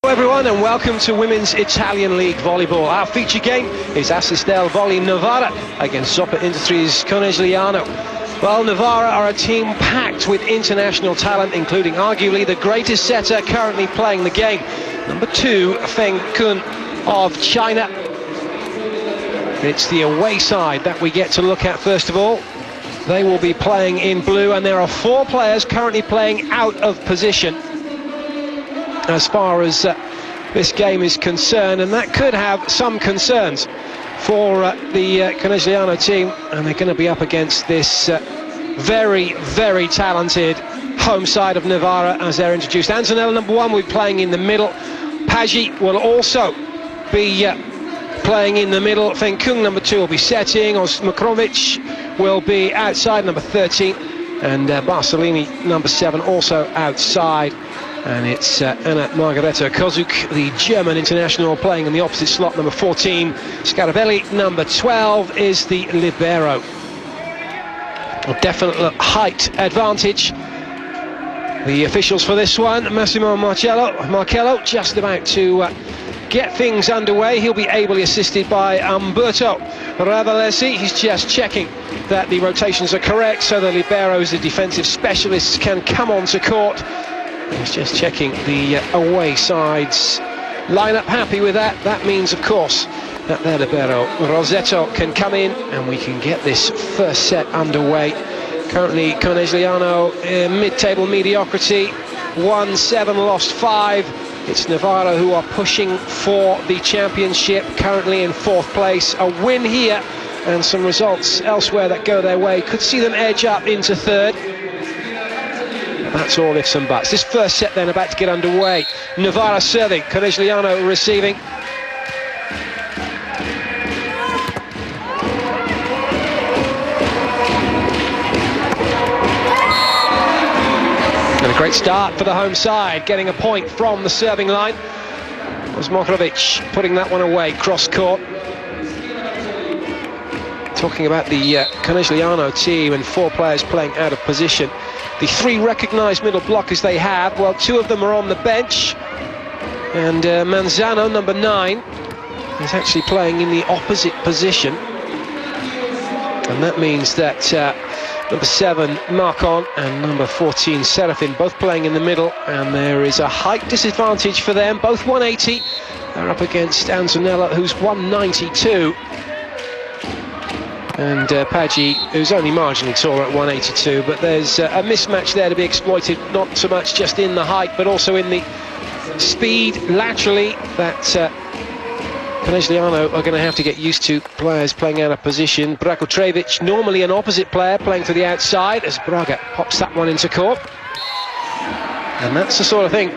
Hello everyone and welcome to Women's Italian League Volleyball. Our feature game is Assistel Volley Novara against Novara Vs Conegliano. Well, Novara are a team packed with international talent, including arguably the greatest setter currently playing the game, number 2, Feng Kun of China. It's the away side that we get to look at first of all. They will be playing in blue, and there are 4 players currently playing out of position as far as this game is concerned, and that could have some concerns for the Conegliano team, and they're going to be up against this very, very talented home side of Novara as they're introduced. Antonella, number 1, will be playing in the middle. Paggi will also be playing in the middle. Feng Kun, number 2, will be setting. Osmakrovic will be outside, number 13, and Barcelini, number 7, also outside. And it's Anna Margareta Kozuk, the German international, playing in the opposite slot, number 14. Scarabelli, number 12, is the libero. A definite height advantage. The officials for this one, Massimo Marcello, just about to get things underway. He'll be ably assisted by Umberto Ravalesi. He's just checking that the rotations are correct, so the liberos, the defensive specialists, can come onto court. He's just checking the away side's lineup. Happy with that. That means, of course, that their libero Rosetto can come in and we can get this first set underway. Currently Conegliano mid-table mediocrity, 1-7, lost 5. It's Novara who are pushing for the championship, currently in 4th place. A win here and some results elsewhere that go their way could see them edge up into 3rd. That's all ifs and buts. This first set then about to get underway. Novara serving, Conegliano receiving. And a great start for the home side, getting a point from the serving line. Osmakrovic putting that one away, cross court. Talking about the Conegliano team and 4 players playing out of position. The 3 recognised middle blockers they have, well, 2 of them are on the bench, and Manzano, number 9, is actually playing in the opposite position, and that means that number 7, Marcon, and number 14, Serafin, both playing in the middle, and there is a height disadvantage for them, both 180. They're up against Antonella, who's 192. And Paggi, who's only marginally taller at 182, but there's a mismatch there to be exploited, not so much just in the height, but also in the speed laterally that Conegliano are going to have to get used to. Players playing out of position. Brakotrevic, normally an opposite player, playing to the outside, as Braga pops that one into court. And that's the sort of thing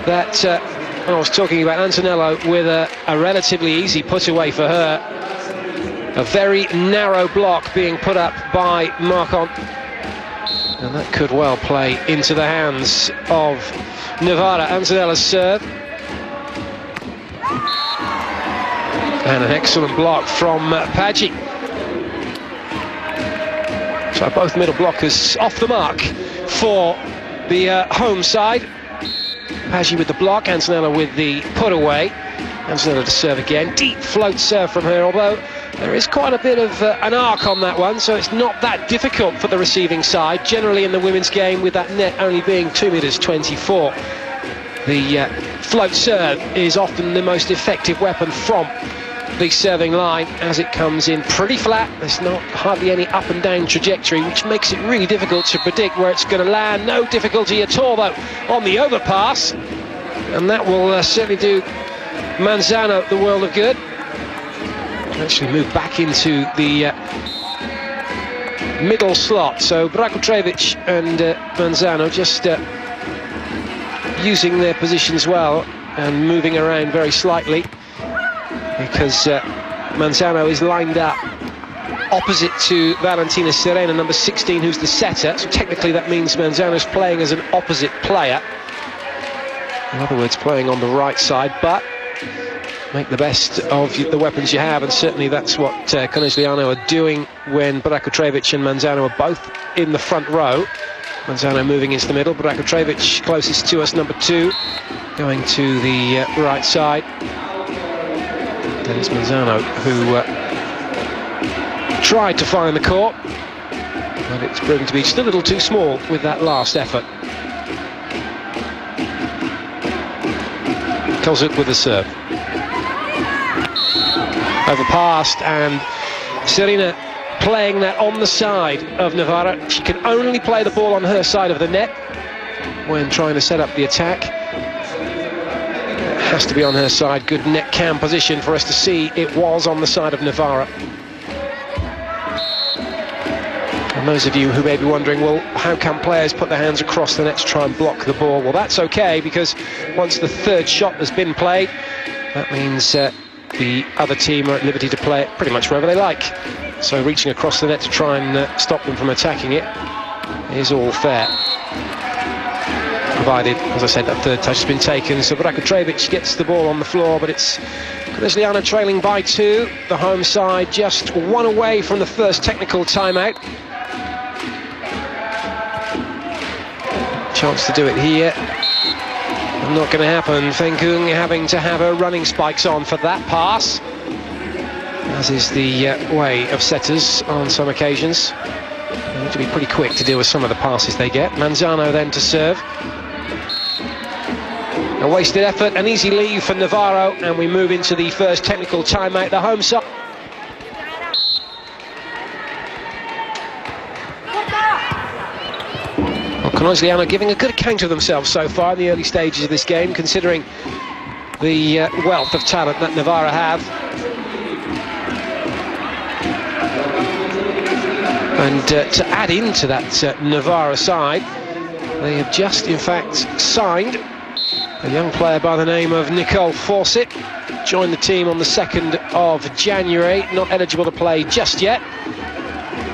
that I was talking about. Antonella with a relatively easy put away for her. A very narrow block being put up by Marcon, and that could well play into the hands of Novara. Antonella's serve, and an excellent block from Paggi. So both middle blockers off the mark for the home side. Paggi with the block, Antonella with the put away. Antonella to serve again, deep float serve from her, although there is quite a bit of an arc on that one, so it's not that difficult for the receiving side. Generally in the women's game, with that net only being 2.24 meters, the float serve is often the most effective weapon from the serving line, as it comes in pretty flat. There's not hardly any up and down trajectory, which makes it really difficult to predict where it's going to land. No difficulty at all, though, on the overpass, and that will certainly do Manzano the world of good. Actually move back into the middle slot, so Brakotrevic and Manzano just using their positions well and moving around very slightly, because Manzano is lined up opposite to Valentina Serena, number 16, who's the setter, so technically that means Manzano's playing as an opposite player, in other words playing on the right side, but make the best of the weapons you have, and certainly that's what Conegliano are doing when Brakotrevic and Manzano are both in the front row. Manzano moving into the middle. Brakovic closest to us, number 2, going to the right side. Then it's Manzano who tried to find the court, but it's proving to be just a little too small with that last effort. Kozuk with the serve. Overpassed, and Serena playing that on the side of Novara. She can only play the ball on her side of the net when trying to set up the attack. It has to be on her side. Good net cam position for us to see it was on the side of Novara. And those of you who may be wondering, well, how can players put their hands across the net to try and block the ball? Well, that's okay, because once the third shot has been played, that means the other team are at liberty to play it pretty much wherever they like. So reaching across the net to try and stop them from attacking it is all fair, provided, as I said, that third touch has been taken. So Brakovic gets the ball on the floor, but it's Conegliano trailing by 2. The home side just 1 away from the first technical timeout. Chance to do it here. Not going to happen. Fengkung having to have her running spikes on for that pass, as is the way of setters on some occasions. They need to be pretty quick to deal with some of the passes they get. Manzano then to serve. A wasted effort, an easy leave for Navarro, and we move into the first technical timeout. The home side. Conegliano giving a good account of themselves so far in the early stages of this game, considering the wealth of talent that Novara have. And to add into that Novara side, they have just in fact signed a young player by the name of Nicole Fawcett. Joined the team on the 2nd of January, not eligible to play just yet,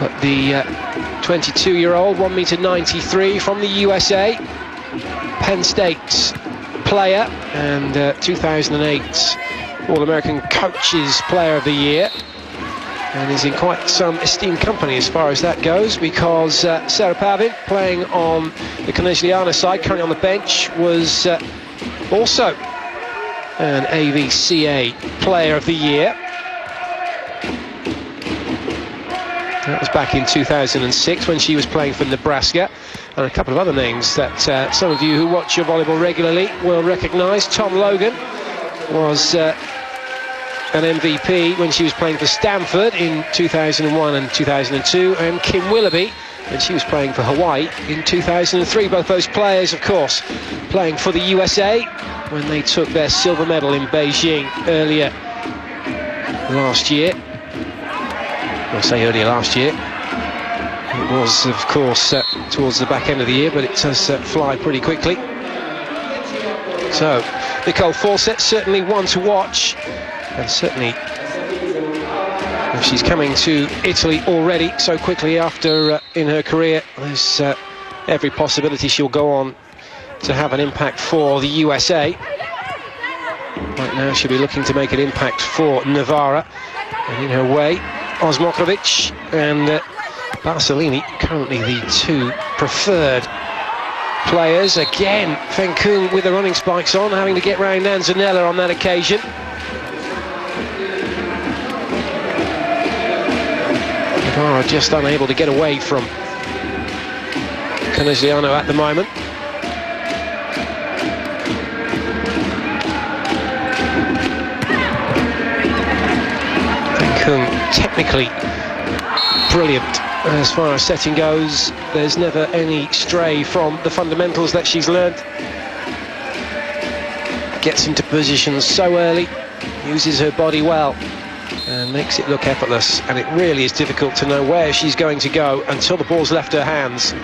but the 22-year-old, 1m93 from the USA, Penn State's player and 2008 All-American Coaches Player of the Year, and is in quite some esteemed company as far as that goes, because Sarah Pavin, playing on the Conegliano side, currently on the bench, was also an AVCA Player of the Year. That was back in 2006 when she was playing for Nebraska. And a couple of other names that some of you who watch your volleyball regularly will recognise. Tom Logan was an MVP when she was playing for Stanford in 2001 and 2002, and Kim Willoughby when she was playing for Hawaii in 2003. Both those players, of course, playing for the USA when they took their silver medal in Beijing earlier last year. I'll say earlier last year. It was, of course, towards the back end of the year, but it does fly pretty quickly. So, Nicole Fawcett, certainly one to watch, and certainly if she's coming to Italy already so quickly after in her career, there's every possibility she'll go on to have an impact for the USA. Right now she'll be looking to make an impact for Novara, and in her way Osmokrovic and Barcelini, currently the 2 preferred players. Again, Fengkung with the running spikes on, having to get round Nanzanella on that occasion. Novara just unable to get away from Conegliano at the moment. Technically brilliant as far as setting goes. There's never any stray from the fundamentals that she's learned. Gets into positions so early, uses her body well, and makes it look effortless. And it really is difficult to know where she's going to go until the ball's left her hands.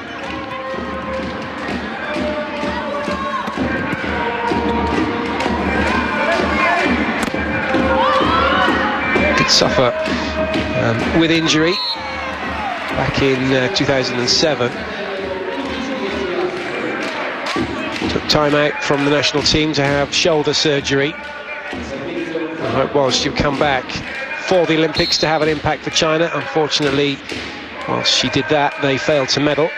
Suffer with injury back in 2007. Took time out from the national team to have shoulder surgery. The hope was she'd come back for the Olympics to have an impact for China. Unfortunately, whilst she did that, they failed to medal.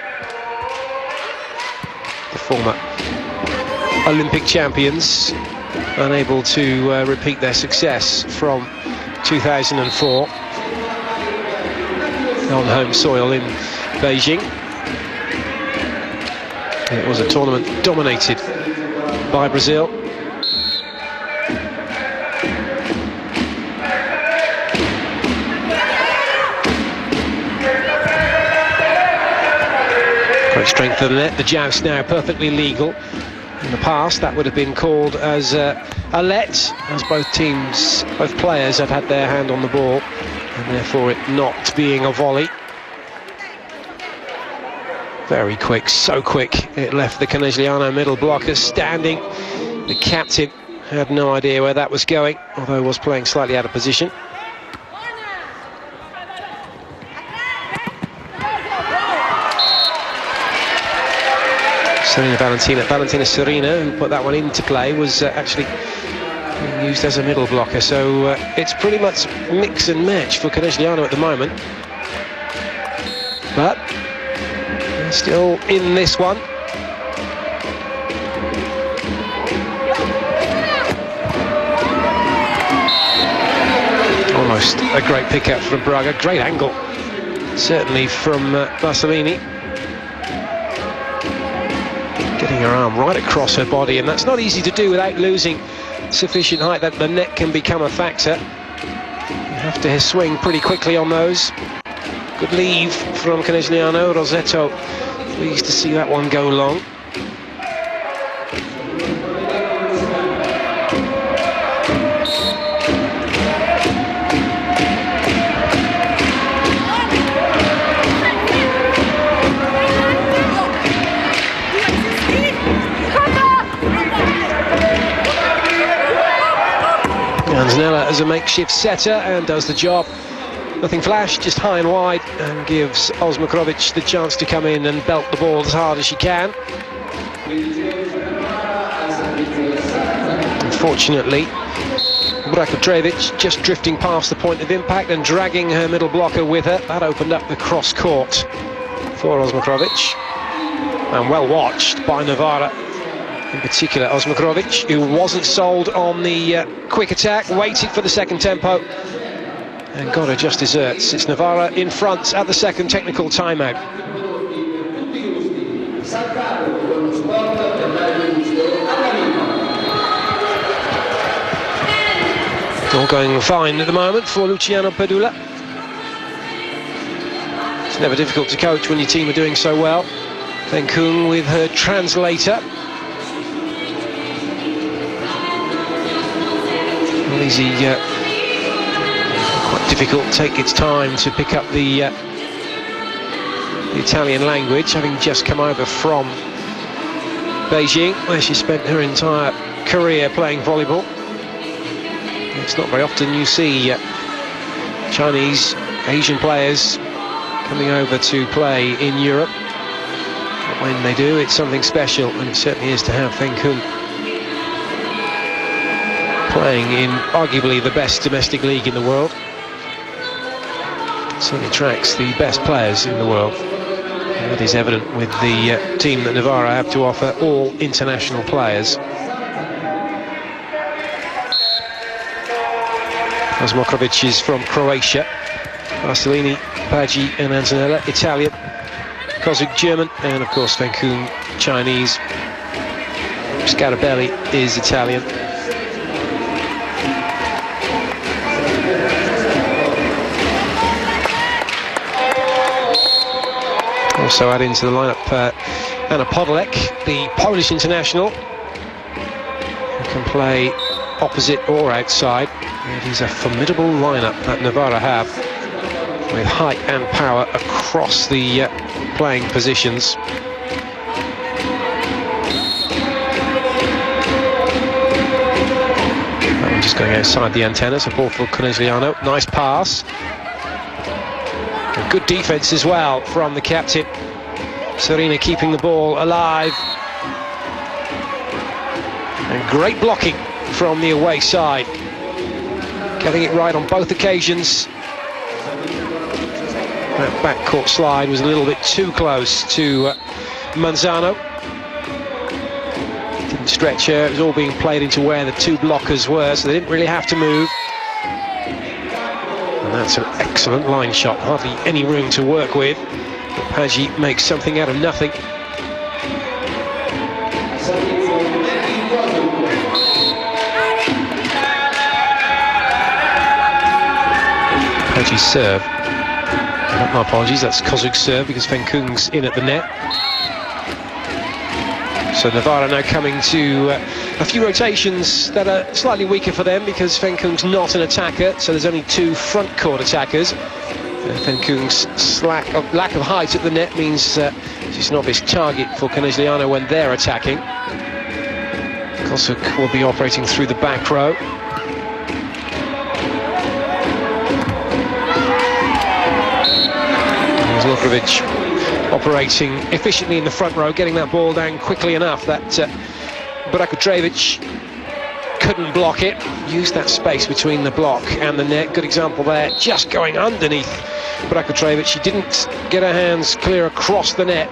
the former Olympic champions, unable to repeat their success from 2004 on home soil in Beijing. It was a tournament dominated by Brazil. Great strength of the net. The joust now perfectly legal. In the past, that would have been called as a let, as both players have had their hand on the ball, and therefore it not being a volley. Very quick, so quick, it left the Conegliano middle blocker standing. The captain had no idea where that was going, although was playing slightly out of position. Valentina Serena, who put that one into play, was actually being used as a middle blocker, so it's pretty much mix and match for Conegliano at the moment. But they're still in this one. Almost a great pick-up from Braga, great angle, certainly from Marcelini. Getting her arm right across her body, and that's not easy to do without losing sufficient height. That the net can become a factor. You have to swing pretty quickly on those. Good leave from Conegliano. Rosetto pleased to see that one go long. Anzanella as a makeshift setter and does the job. Nothing flash, just high and wide, and gives Osmakrovic the chance to come in and belt the ball as hard as she can. Unfortunately, Brakovic just drifting past the point of impact and dragging her middle blocker with her. That opened up the cross court for Osmakrovic, and well watched by Novara. In particular, Osmakrovic, who wasn't sold on the quick attack, waited for the second tempo and got her just desserts. It's Novara in front at the second technical timeout. All going fine at the moment for Luciano Pedula. It's never difficult to coach when your team are doing so well. Feng Kung with her translator. Easy, quite difficult to take its time to pick up the Italian language, having just come over from Beijing, where she spent her entire career playing volleyball. It's not very often you see Chinese, Asian players coming over to play in Europe, but when they do, it's something special, and it certainly is to have Feng Kung playing in arguably the best domestic league in the world. Certainly attracts the best players in the world. And that is evident with the team that Novara have to offer, all international players. Osmakrovic is from Croatia. Marcelini, Paggi and Anzanella, Italian. Kozuk, German, and of course Feng Kung, Chinese. Scarabelli is Italian. Also add into the lineup Anna Podolek, the Polish international, who can play opposite or outside. It is a formidable lineup that Novara have, with height and power across the playing positions. That one just going outside the antenna, so ball for Conegliano. Nice pass. Good defence as well from the captain. Serena keeping the ball alive. And great blocking from the away side. Getting it right on both occasions. That backcourt slide was a little bit too close to Manzano. point stretcher. It was all being played into where the two blockers were, so they didn't really have to move. And that's an excellent line shot, hardly any room to work with. But Paggi makes something out of nothing. Paggi's serve. My apologies, that's Kozuk's serve because Fenkung's in at the net. So Novara now coming to a few rotations that are slightly weaker for them because Fenkung's not an attacker, so there's only two front court attackers. Fenkung's lack of height at the net means she's an obvious target for Conegliano when they're attacking. Kozuk will be operating through the back row. Lukovic operating efficiently in the front row, getting that ball down quickly enough that Barakutrevich couldn't block it. Used that space between the block and the net. Good example there, just going underneath Barakutrevich. She didn't get her hands clear across the net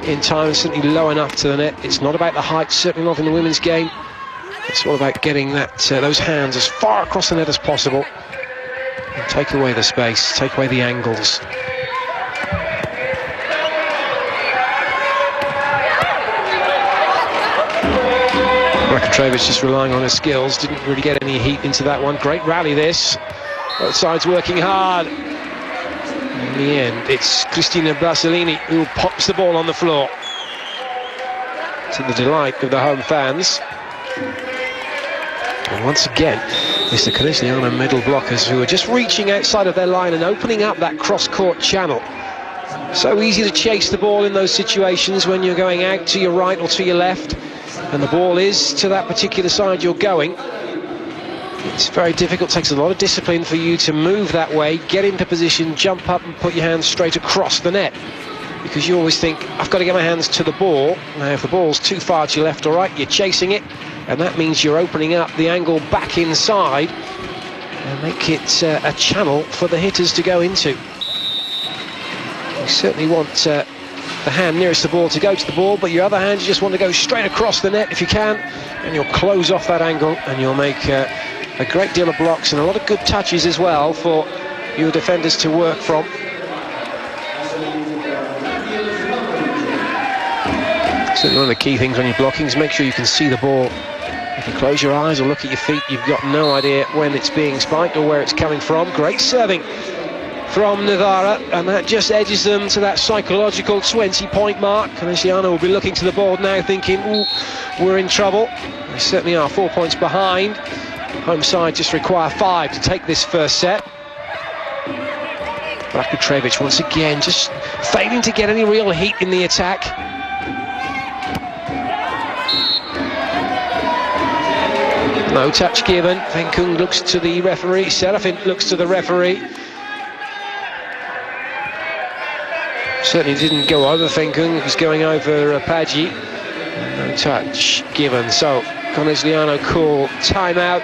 in time, certainly low enough to the net. It's not about the height, certainly not in the women's game. It's all about getting that those hands as far across the net as possible and take away the space, take away the angles. Barakutrevich just relying on her skills, didn't really get any heat into that one. Great rally this, both sides working hard. In the end, it's Cristina Basilini who pops the ball on the floor, to the delight of the home fans. And once again, it's the Conegliano middle blockers who are just reaching outside of their line and opening up that cross-court channel. So easy to chase the ball in those situations when you're going out to your right or to your left, and the ball is to that particular side you're going. It's very difficult, takes a lot of discipline for you to move that way, get into position, jump up and put your hands straight across the net, because you always think, I've got to get my hands to the ball. Now if the ball's too far to your left or right, you're chasing it, and that means you're opening up the angle back inside and make it a channel for the hitters to go into. You certainly want the hand nearest the ball to go to the ball, but your other hand you just want to go straight across the net if you can, and you'll close off that angle and you'll make a great deal of blocks and a lot of good touches as well for your defenders to work from. Certainly one of the key things when you're blocking is make sure you can see the ball. If you close your eyes or look at your feet, you've got no idea when it's being spiked or where it's coming from. Great serving from Novara, and that just edges them to that psychological 20-point mark. Conegliano will be looking to the board now thinking, ooh, we're in trouble. They certainly are 4 points behind. Home side just require 5 to take this first set. Barakutrevich once again just failing to get any real heat in the attack. No touch given. Fenkung looks to the referee, Serafin looks to the referee. Certainly didn't go over Fenkung, it was going over Paggi. No touch given, so Conegliano call timeout.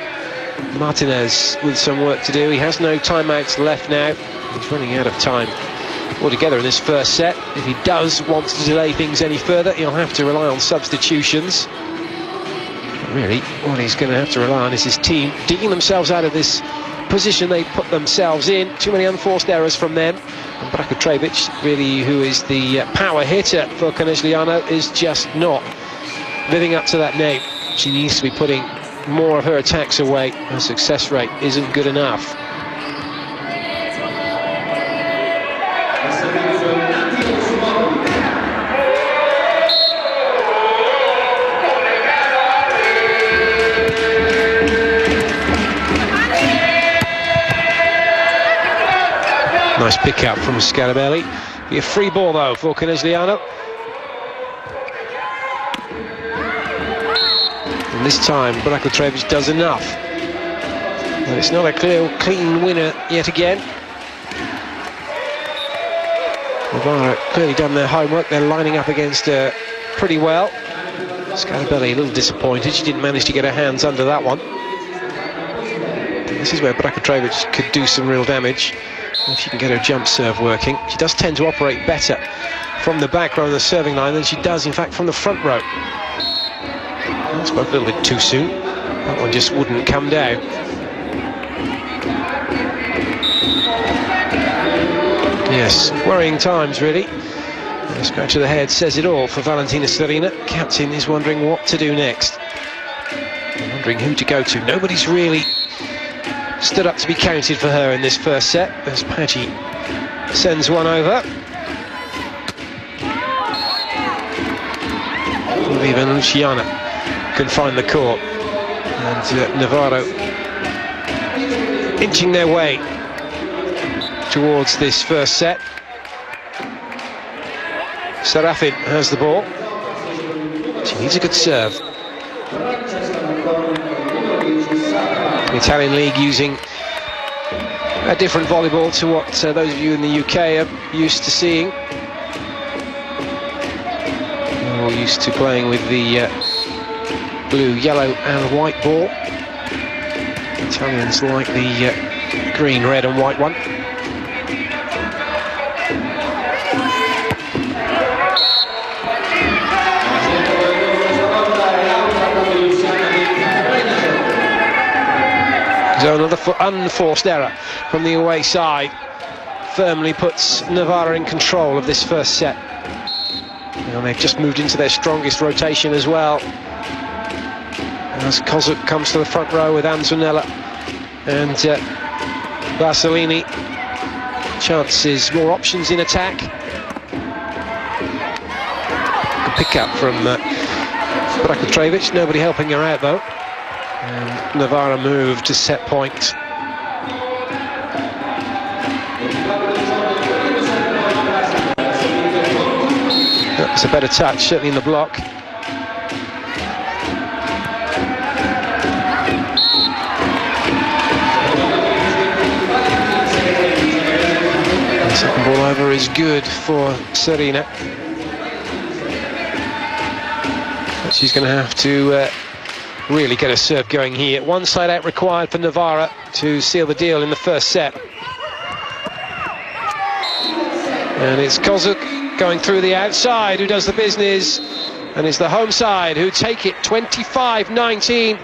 Martinez with some work to do. He has no timeouts left now. He's running out of time altogether in this first set. If he does want to delay things any further, he'll have to rely on substitutions. But really, what he's going to have to rely on is his team digging themselves out of this position they put themselves in. Too many unforced errors from them. And Barakutrevich, really, who is the power hitter for Conegliano, is just not living up to that name. She needs to be putting more of her attacks away. Her success rate isn't good enough. Nice pick up from Scarabelli. Be a free ball though for Conegliano. And this time Barakutrevich does enough. But it's not a clean winner yet again. Novara clearly done their homework. They're lining up against her pretty well. Scarabelli a little disappointed. She didn't manage to get her hands under that one. This is where Barakutrevich could do some real damage if she can get her jump serve working. She does tend to operate better from the back row of the serving line than she does, in fact, from the front row. Spoke a little bit too soon. That one just wouldn't come down. Yes, worrying times really. A scratch of the head says it all for Valentina Serena. Captain is wondering what to do next. Wondering who to go to. Nobody's really stood up to be counted for her in this first set as Paggi sends one over. Even Luciana can find the court, and Navarro inching their way towards this first set. Serafin has the ball. She needs a good serve. The Italian league using a different volleyball to what those of you in the UK are used to seeing. We're all used to playing with the blue, yellow and white ball. Italians like the green, red and white one. So another unforced error from the away side firmly puts Novara in control of this first set. And they've just moved into their strongest rotation as well. As Kozuk comes to the front row with Antonella and Barsolini. Chances, more options in attack. Good pick up from Brakovic, nobody helping her out though. And Novara move to set point. That was a better touch, certainly in the block. The second ball over is good for Serena. But she's going to have to really get a serve going here. One side out required for Novara to seal the deal in the first set. And it's Kozuk going through the outside who does the business, and it's the home side who take it 25-19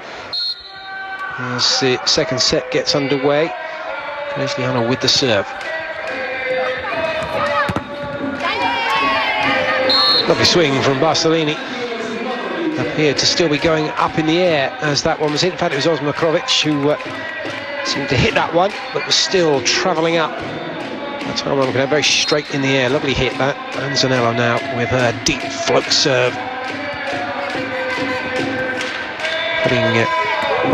as the second set gets underway. Conegliano with the serve. Lovely swing from Barsolini. Appeared to still be going up in the air as that one was hit. In fact, it was Osmakovic who seemed to hit that one, but was still travelling up. That time on very straight in the air. Lovely hit that. Antonella now with her deep float serve. Putting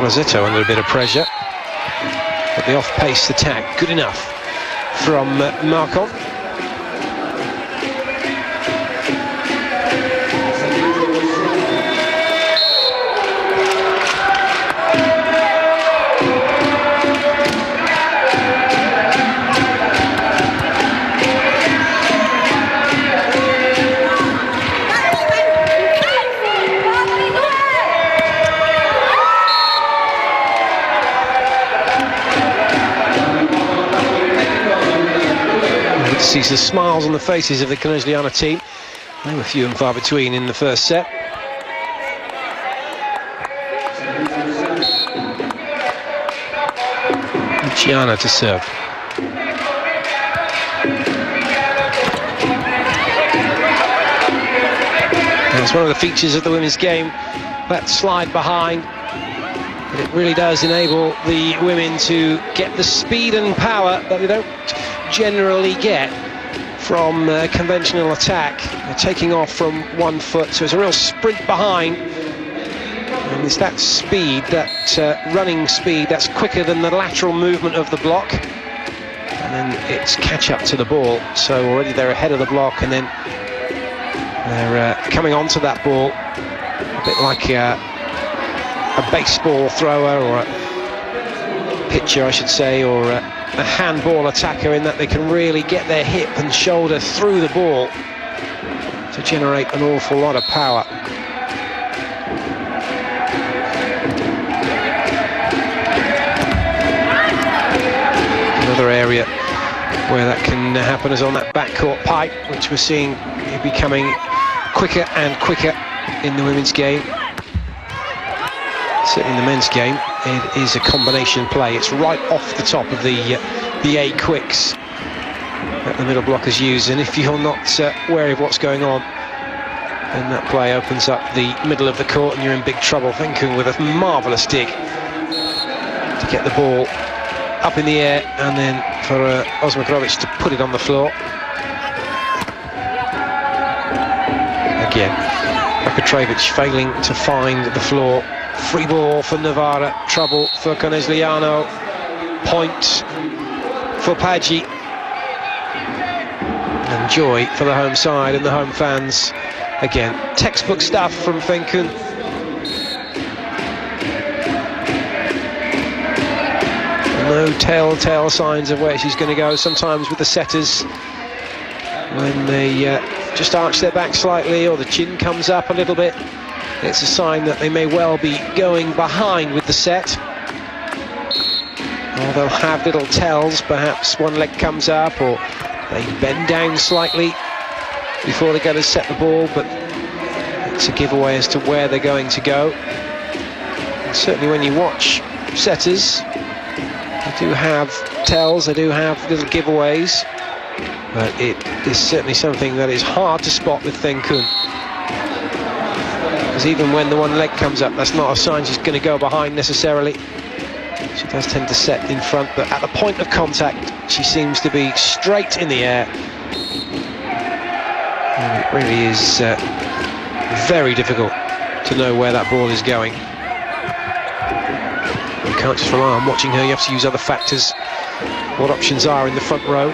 Rosetto under a bit of pressure. But the off-pace attack, good enough from Marcon. Sees the smiles on the faces of the Conegliano team. They were few and far between in the first set. Luciana to serve. That's one of the features of the women's game, that slide behind. But it really does enable the women to get the speed and power that they don't generally get from conventional attack. They're taking off from one foot, so it's a real sprint behind, and it's that speed, that running speed, that's quicker than the lateral movement of the block, and then it's catch up to the ball. So already they're ahead of the block, and then they're coming onto that ball a bit like a baseball thrower, or a pitcher I should say, or a handball attacker, in that they can really get their hip and shoulder through the ball to generate an awful lot of power. Another area where that can happen is on that backcourt pipe, which we're seeing becoming quicker and quicker in the women's game. Certainly in the men's game, it is a combination play. It's right off the top of the A quicks that the middle blockers use, and if you're not wary of what's going on, then that play opens up the middle of the court and you're in big trouble. Fenkun with a marvellous dig to get the ball up in the air, and then for Osmokrovic to put it on the floor. Again, Petrovic failing to find the floor. Free ball for Novara, trouble for Conegliano, point for Paggi, and joy for the home side and the home fans. Again, textbook stuff from Fenkun. No telltale signs of where she's going to go. Sometimes with the setters, when they just arch their back slightly or the chin comes up a little bit, it's a sign that they may well be going behind with the set. Or they'll have little tells, perhaps one leg comes up or they bend down slightly before they go to set the ball, but it's a giveaway as to where they're going to go. And certainly when you watch setters, they do have tells, they do have little giveaways, but it is certainly something that is hard to spot with Fenkun. Because even when the one leg comes up, that's not a sign she's going to go behind necessarily. She does tend to set in front, but at the point of contact, she seems to be straight in the air. And it really is very difficult to know where that ball is going. You can't just rely on watching her, you have to use other factors. What options are in the front row,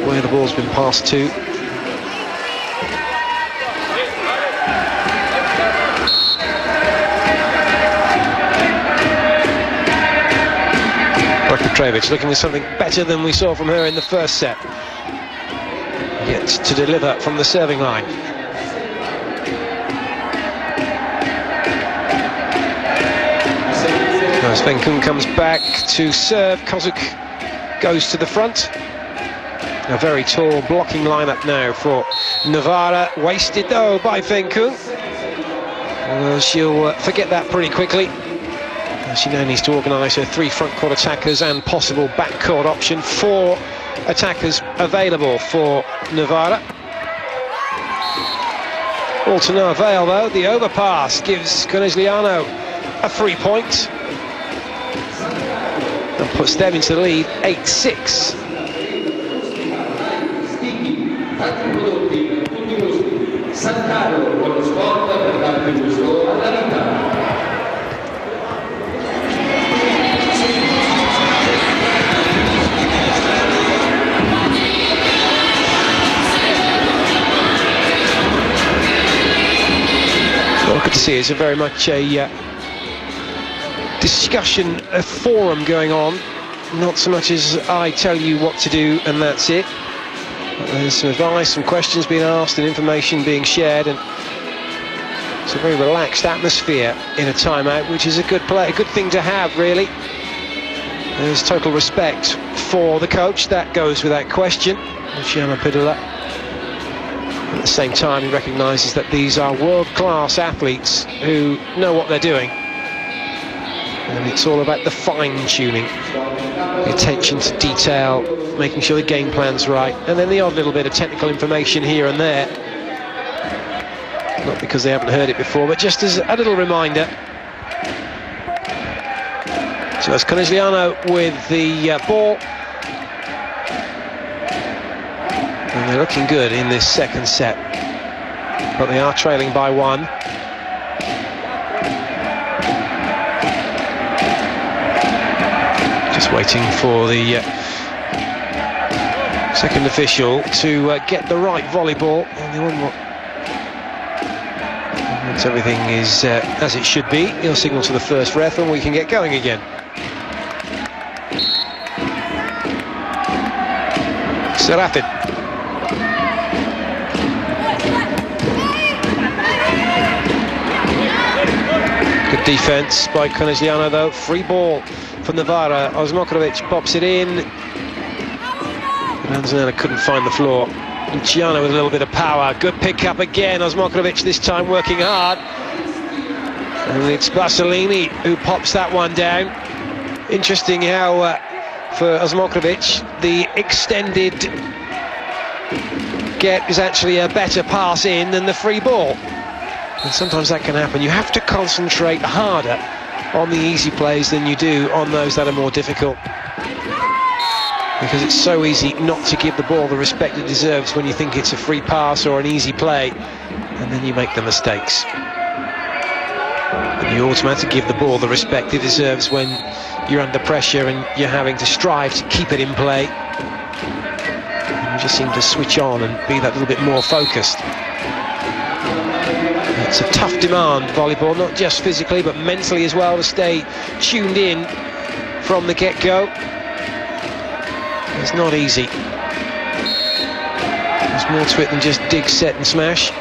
where the ball's been passed to. Petrovic looking for something better than we saw from her in the first set. Yet to deliver from the serving line. As Fenkun comes back to serve, Kozuk goes to the front. A very tall blocking lineup now for Novara, wasted though by Fenkun. She'll forget that pretty quickly. She now needs to organise her 3 front court attackers and possible back court option. 4 attackers available for Novara. All to no avail though. The overpass gives Conegliano a free point and puts them into the lead 8-6. Good to see. It's very much a discussion, a forum going on, not so much as I tell you what to do and that's it. There's some advice, some questions being asked and information being shared, and it's a very relaxed atmosphere in a timeout, which is a good thing to have, really. There's total respect for the coach, that goes without question, Luciano Pidula. At the same time, he recognises that these are world-class athletes who know what they're doing. And it's all about the fine-tuning, the attention to detail, making sure the game plan's right, and then the odd little bit of technical information here and there. Not because they haven't heard it before, but just as a little reminder. So that's Conegliano with the ball. And they're looking good in this second set, but they are trailing by 1. Just waiting for the second official to get the right volleyball. And the one once everything is as it should be, he'll signal to the first ref and we can get going again. Serafin. Good defence by Conegliano though. Free ball for Novara. Osmokrovic pops it in. Anzanella couldn't find the floor. Luciano with a little bit of power. Good pick up again. Osmokrovic this time working hard. And it's Basilini who pops that one down. Interesting how for Osmokrovic the extended get is actually a better pass in than the free ball. And sometimes that can happen. You have to concentrate harder on the easy plays than you do on those that are more difficult, because it's so easy not to give the ball the respect it deserves when you think it's a free pass or an easy play, and then you make the mistakes. And you automatically give the ball the respect it deserves when you're under pressure and you're having to strive to keep it in play. And you just seem to switch on and be that little bit more focused. It's a tough demand, volleyball, not just physically but mentally as well, to stay tuned in from the get-go. It's not easy. There's more to it than just dig, set and smash.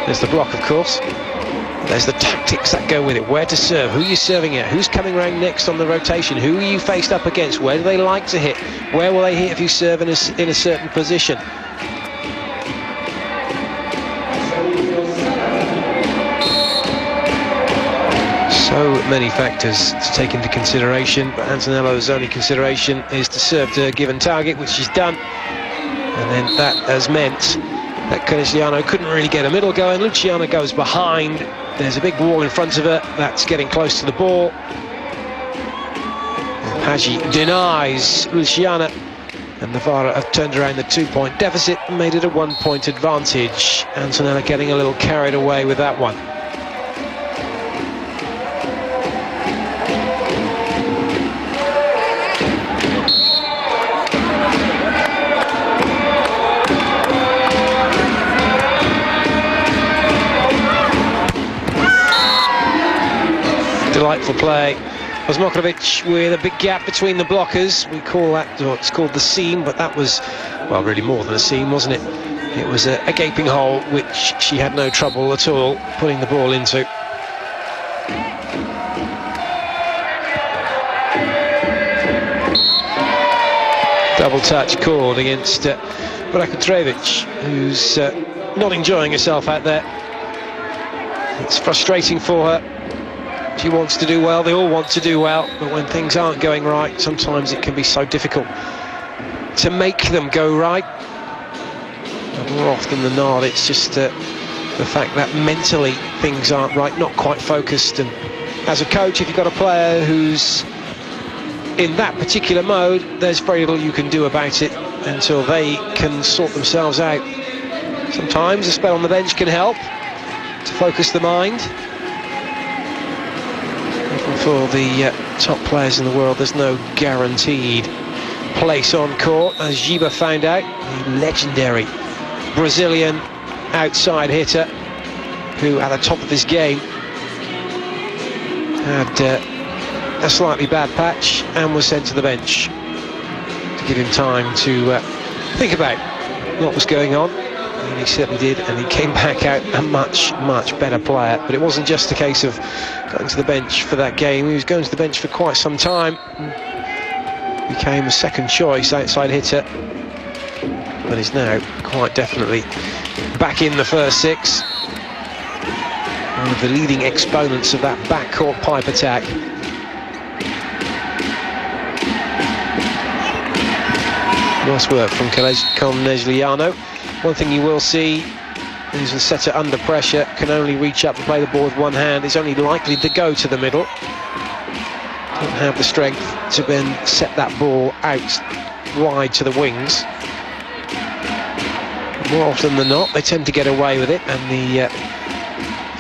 There's the block, of course. There's the tactics that go with it. Where to serve, who you're serving at, who's coming round next on the rotation, who are you faced up against, where do they like to hit, where will they hit if you serve in a certain position. So many factors to take into consideration, but Antonello's only consideration is to serve to a given target, which she's done. And then that has meant that Conegliano couldn't really get a middle going. Luciana goes behind. There's a big wall in front of her. That's getting close to the ball. Paggi denies Luciana. And Novara have turned around the 2-point deficit and made it a 1-point advantage. Antonella getting a little carried away with that one. Delightful play. Osmokrovic with a big gap between the blockers. We call that, or it's called the seam, but that was, well, really more than a seam, wasn't it? It was a gaping hole which she had no trouble at all putting the ball into. Double touch called against Brakotrevic, who's not enjoying herself out there. It's frustrating for her. She wants to do well, they all want to do well, but when things aren't going right, sometimes it can be so difficult to make them go right. And more often than not, it's just the fact that mentally things aren't right, not quite focused. And as a coach, if you've got a player who's in that particular mode, there's very little you can do about it until they can sort themselves out. Sometimes a spell on the bench can help to focus the mind. For the top players in the world, there's no guaranteed place on court, as Giba found out. The legendary Brazilian outside hitter, who at the top of his game had a slightly bad patch and was sent to the bench to give him time to think about what was going on. And he certainly did, and he came back out a much, much better player. But it wasn't just a case of going to the bench for that game. He was going to the bench for quite some time. Became a second choice outside hitter, but is now quite definitely back in the first six. One of the leading exponents of that backcourt pipe attack. Nice work from Conegliano. One thing you will see is the setter under pressure can only reach up and play the ball with one hand. Is only likely to go to the middle. Don't have the strength to then set that ball out wide to the wings. More often than not, they tend to get away with it, and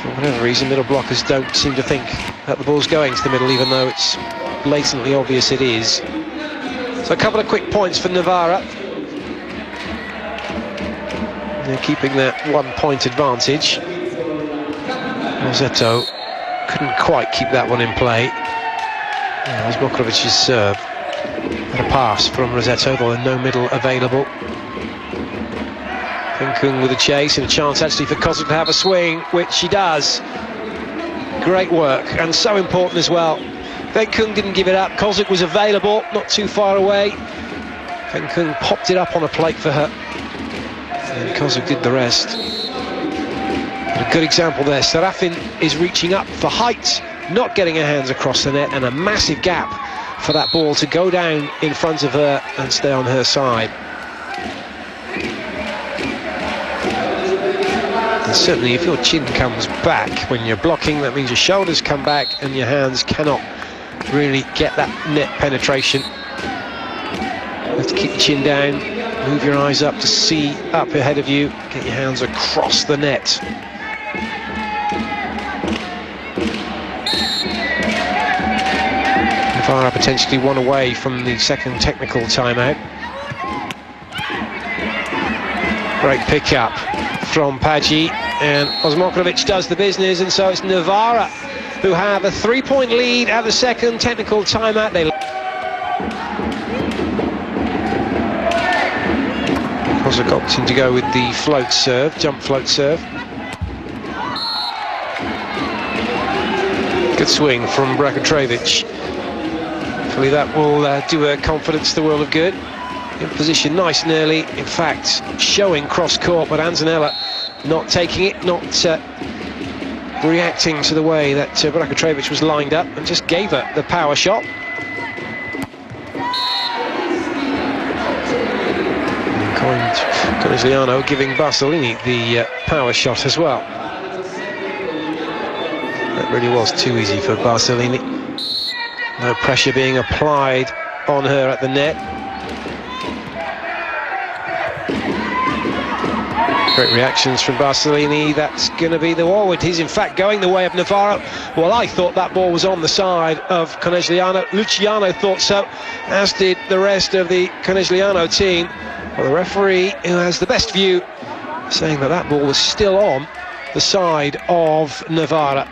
for whatever reason, middle blockers don't seem to think that the ball's going to the middle, even though it's blatantly obvious it is. So a couple of quick points for Novara. They're keeping that 1-point advantage. Rosetto couldn't quite keep that one in play. Osmokrovic's serve had a pass from Rosetto, though no middle available. Fenkung with a chase and a chance actually for Kozak to have a swing, which she does. Great work, and so important as well. Fenkung didn't give it up. Kozak was available, not too far away. Fenkung popped it up on a plate for her, and Kozak did the rest. A good example there. Serafin is reaching up for height, not getting her hands across the net, and a massive gap for that ball to go down in front of her and stay on her side. And certainly if your chin comes back when you're blocking, that means your shoulders come back and your hands cannot really get that net penetration. You have to keep your chin down, move your eyes up to see up ahead of you, get your hands across the net. Novara potentially one away from the second technical timeout. Great pick-up from Paggi, and Osmokrovic does the business, and so it's Novara who have a 3-point lead at the second technical timeout. They opting to go with the float serve, jump float serve. Good swing from Brakotrevic. Hopefully that will do her confidence the world of good. In position nice and early, in fact showing cross court, but Antonella not taking it, not reacting to the way that Brakotrevic was lined up, and just gave her the power shot. Conegliano giving Bartolini the power shot as well. That really was too easy for Bartolini. No pressure being applied on her at the net. Great reactions from Bartolini. That's going to be the forward. He's in fact going the way of Novara. Well, I thought that ball was on the side of Conegliano. Luciano thought so, as did the rest of the Conegliano team. Well, the referee, who has the best view, saying that that ball was still on the side of Novara.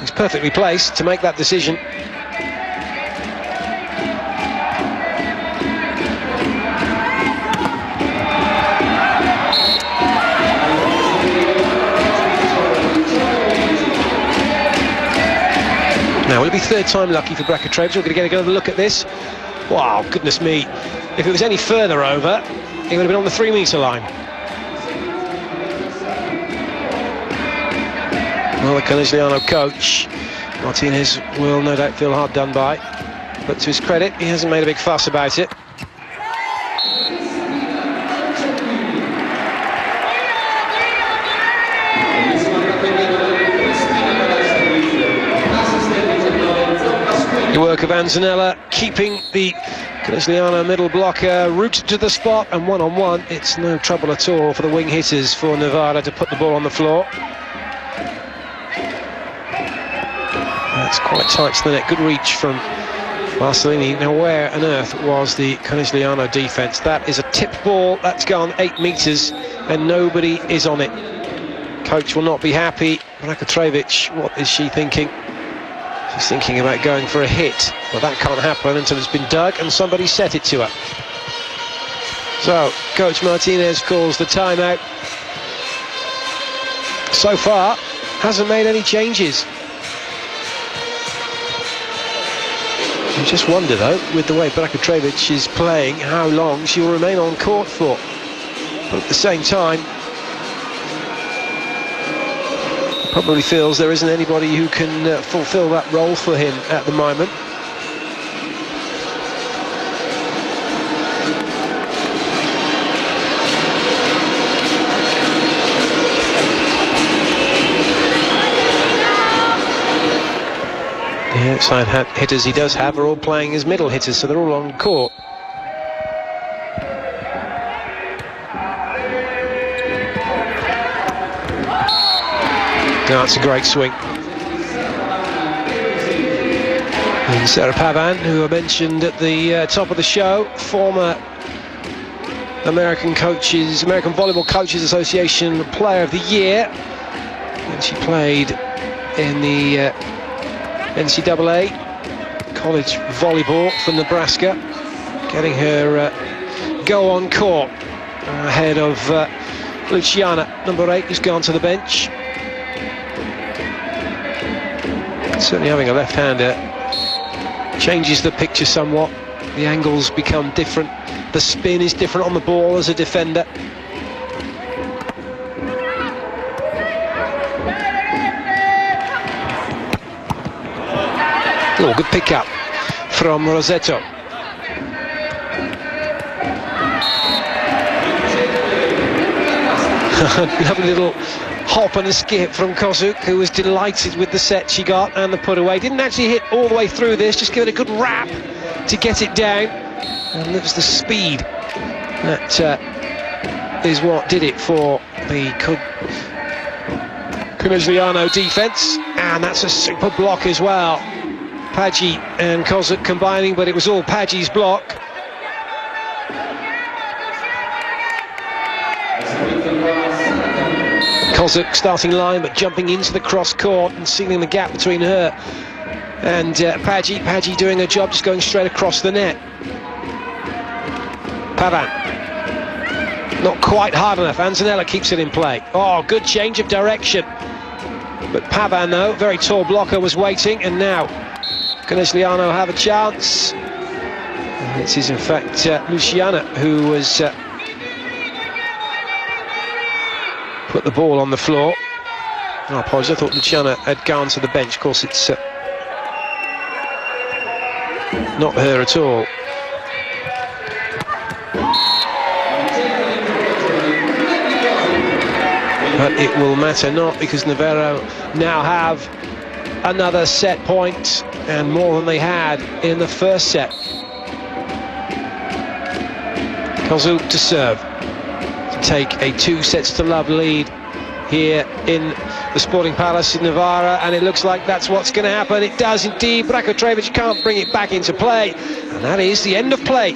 He's perfectly placed to make that decision. Now, will it be third time lucky for Brakotrevic? We're going to get another look at this. Wow, goodness me. If it was any further over, it would have been on the 3-metre line. Well, the Conegliano coach, Martinez, will no doubt feel hard done by. But to his credit, he hasn't made a big fuss about it. The work of Antonella, keeping the Conegliano middle blocker rooted to the spot, and one-on-one, it's no trouble at all for the wing hitters for Novara to put the ball on the floor. That's quite tight to the net. Good reach from Bartolini. Now, where on earth was the Conegliano defence? That is a tipped ball that's gone 8 metres and nobody is on it. Coach will not be happy. Brakotrevic, what is she thinking? She's thinking about going for a hit, but that can't happen until it's been dug and somebody set it to her. So, Coach Martinez calls the timeout. So far, hasn't made any changes. You just wonder, though, with the way Brakotrevic is playing, how long she will remain on court for. But at the same time, probably feels there isn't anybody who can fulfill that role for him at the moment. The outside hitters he does have are all playing as middle hitters, so they're all on court. That's a great swing. And Sarah Pavan, who I mentioned at the top of the show, former American Volleyball Coaches Association Player of the Year, and she played in the NCAA college volleyball for Nebraska, getting her go on court ahead of Luciana, number 8, who's gone to the bench. Certainly having a left-hander changes the picture somewhat. The angles become different. The spin is different on the ball as a defender. Oh, good pick-up from Rosetto. Lovely little hop and a skip from Kozuk, who was delighted with the set she got and the put away. Didn't actually hit all the way through this, just give it a good wrap to get it down. And it was the speed that is what did it for the Conegliano defence. And that's a super block as well. Paggi and Kozuk combining, but it was all Paggi's block. Kozuk starting line, but jumping into the cross court and sealing the gap between her and Paggi. Paggi doing her job, just going straight across the net. Pavan. Not quite hard enough. Antonella keeps it in play. Oh, good change of direction. But Pavan, though, very tall blocker, was waiting, and now Conegliano have a chance. And it is, in fact, Luciana who was put the ball on the floor. Oh, I apologise, I thought Luciana had gone to the bench. Of course, it's not her at all. But it will matter not, because Novara now have another set point, and more than they had in the first set. Kozuk to serve, to take a 2-sets-to-love lead here in the Sporting Palace in Novara, and it looks like that's what's going to happen. It does indeed. Brakočević can't bring it back into play, and that is the end of play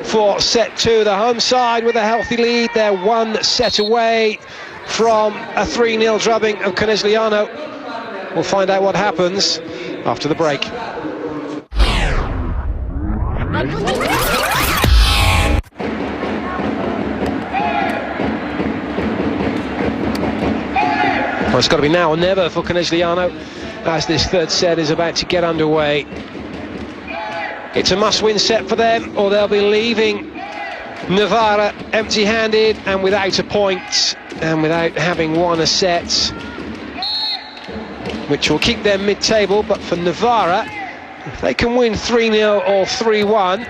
for set 2. The home side with a healthy lead. They're 1 set away from a 3-0 drubbing of Conegliano. We'll find out what happens after the break. Well, it's got to be now or never for Conegliano as this third set is about to get underway. It's a must-win set for them, or they'll be leaving Novara empty-handed and without a point, and without having won a set, which will keep them mid-table. But for Novara, if they can win 3-0 or 3-1,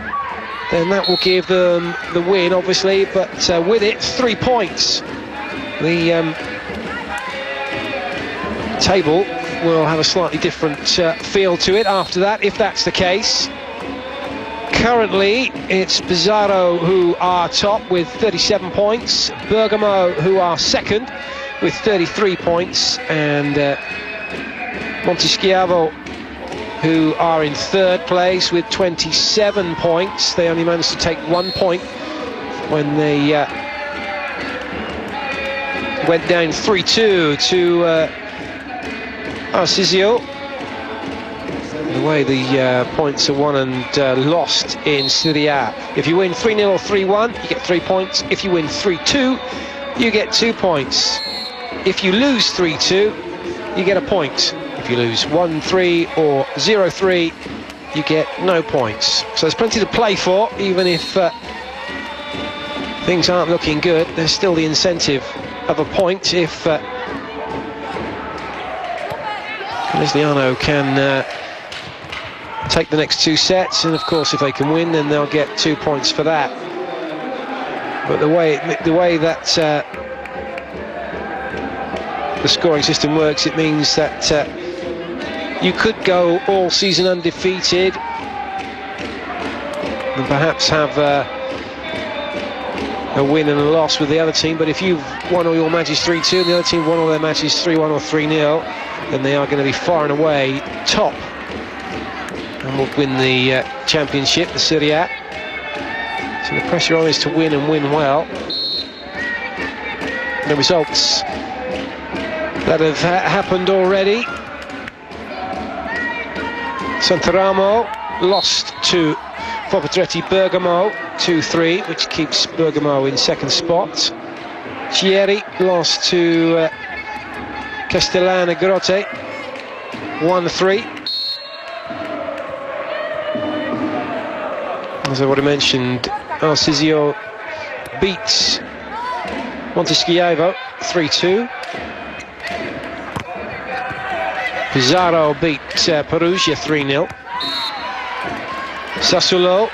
then that will give them the win, obviously, but with it, 3 points. The table will have a slightly different feel to it after that, if that's the case. Currently, it's Pesaro who are top with 37 points, Bergamo who are second with 33 points, and Montesquiavo who are in third place with 27 points. They only managed to take 1 point when they went down 3-2 to Arcisio. The way the points are won and lost in Serie A. If you win 3-0 or 3-1, you get 3 points. If you win 3-2, you get 2 points. If you lose 3-2, you get a point. If you lose 1-3 or 0-3, you get no points. So there's plenty to play for, even if things aren't looking good. There's still the incentive of a point if Conegliano can take the next 2 sets, and of course if they can win, then they'll get 2 points for that. But the way that the scoring system works, it means that you could go all season undefeated and perhaps have a win and a loss with the other team. But if you've won all your matches 3-2 and the other team won all their matches 3-1 or 3-0, then they are going to be far and away top and will win the championship, the Serie A. So the pressure on is to win and win well. The results that have happened already. Santaramo lost to Foppetretti Bergamo 2-3, which keeps Bergamo in second spot. Chieri lost to Castellana Grotte 1-3. As I already mentioned, Arcisio beats Montesquiavo 3-2. Pesaro beat Perugia 3-0. Sassuolo